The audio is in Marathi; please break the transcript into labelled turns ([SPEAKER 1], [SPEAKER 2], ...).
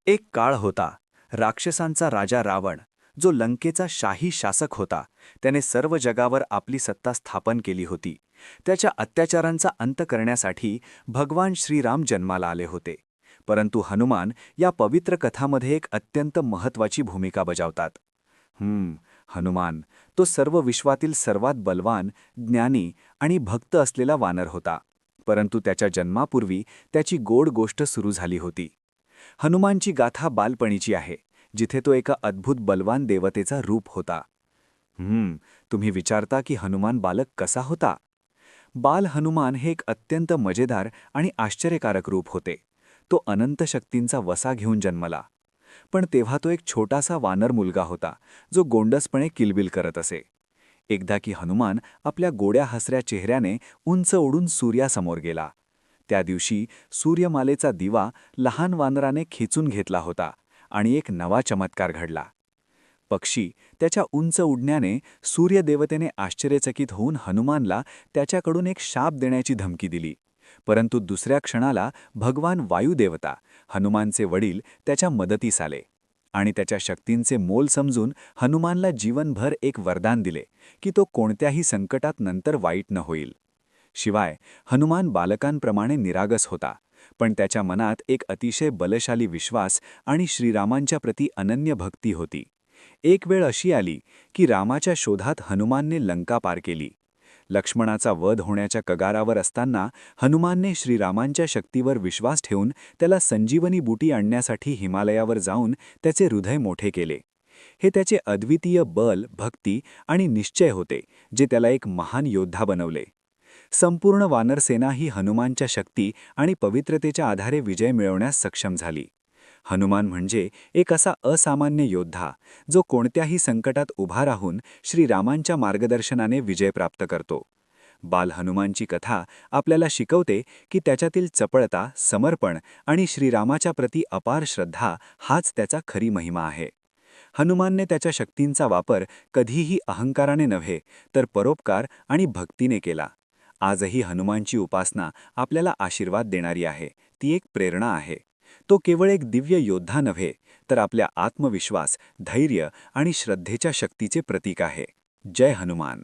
[SPEAKER 1] एक काळ होता, राक्षसांचा राजा रावण, जो लंकेचा शाही शासक होता. त्याने सर्व जगावर आपली सत्ता स्थापन केली होती. त्याच्या अत्याचारांचा अंत करण्यासाठी भगवान श्रीराम जन्माला आले होते. परंतु हनुमान या पवित्र कथामध्ये एक अत्यंत महत्त्वाची भूमिका बजावतात. हनुमान, तो सर्व विश्वातील सर्वात बलवान, ज्ञानी आणि भक्त असलेला वानर होता. परंतु त्याच्या जन्मापूर्वी त्याची गोड गोष्ट सुरू झाली होती. हनुमानची गाथा बालपणीची आहे, जिथे तो एका अद्भुत बलवान देवतेचा रूप होता. तुम्ही विचारता की हनुमान बालक कसा होता? बाल हनुमान हे एक अत्यंत मजेदार आणि आश्चर्यकारक रूप होते. तो अनंत शक्तींचा वसा घेऊन जन्मला. पण तेव्हा तो एक छोटासा वानर मुलगा होता, जो गोंडसपणे किलबिल करत असे. एकदा की हनुमान आपल्या गोड्या हसऱ्या चेहऱ्याने उंच उडून सूर्यासमोर गेला. त्या दिवशी सूर्यमालेचा दिवा लहान वानराने खेचून घेतला होता आणि एक नवा चमत्कार घडला. पक्षी त्याच्या उंच उडण्याने सूर्यदेवतेने आश्चर्यचकित होऊन हनुमानला त्याच्याकडून एक शाप देण्याची धमकी दिली. परंतु दुसऱ्या क्षणाला भगवान वायुदेवता, हनुमानचे वडील, त्याच्या मदतीस आले आणि त्याच्या शक्तींचे मोल समजून हनुमानला जीवनभर एक वरदान दिले की तो कोणत्याही संकटात नंतर वाईट न होईल. शिवाय हनुमान बालकांप्रमाणे निरागस होता, पण त्याच्या मनात एक अतिशय बलशाली विश्वास आणि श्रीरामांच्या प्रती अनन्य भक्ती होती. एक वेळ अशी आली की रामाच्या शोधात हनुमानने लंका पार केली. लक्ष्मणाचा वध होण्याच्या कगारावर असताना हनुमानने श्रीरामांच्या शक्तीवर विश्वास ठेवून त्याला संजीवनी बुटी आणण्यासाठी हिमालयावर जाऊन त्याचे हृदय मोठे केले. हे त्याचे अद्वितीय बल, भक्ती आणि निश्चय होते, जे त्याला एक महान योद्धा बनवले. संपूर्ण वानरसेना ही हनुमानच्या शक्ती आणि पवित्रतेच्या आधारे विजय मिळवण्यास सक्षम झाली. हनुमान म्हणजे एक असा असामान्य योद्धा, जो कोणत्याही संकटात उभा राहून श्रीरामांच्या मार्गदर्शनाने विजय प्राप्त करतो. बाल हनुमानची कथा आपल्याला शिकवते की त्याच्यातील चपळता, समर्पण आणि श्रीरामाच्या प्रती अपार श्रद्धा हाच त्याचा खरी महिमा आहे. हनुमानने त्याच्या शक्तींचा वापर कधीही अहंकाराने नव्हे, तर परोपकार आणि भक्तीने केला. आजही हनुमानची उपासना आपल्याला आशीर्वाद देणारी आहे, ती एक प्रेरणा आहे. तो केवळ एक दिव्य योद्धा नव्हे, तर आपल्या आत्मविश्वास, धैर्य आणि श्रद्धेच्या शक्तीचे प्रतीक आहे. जय हनुमान.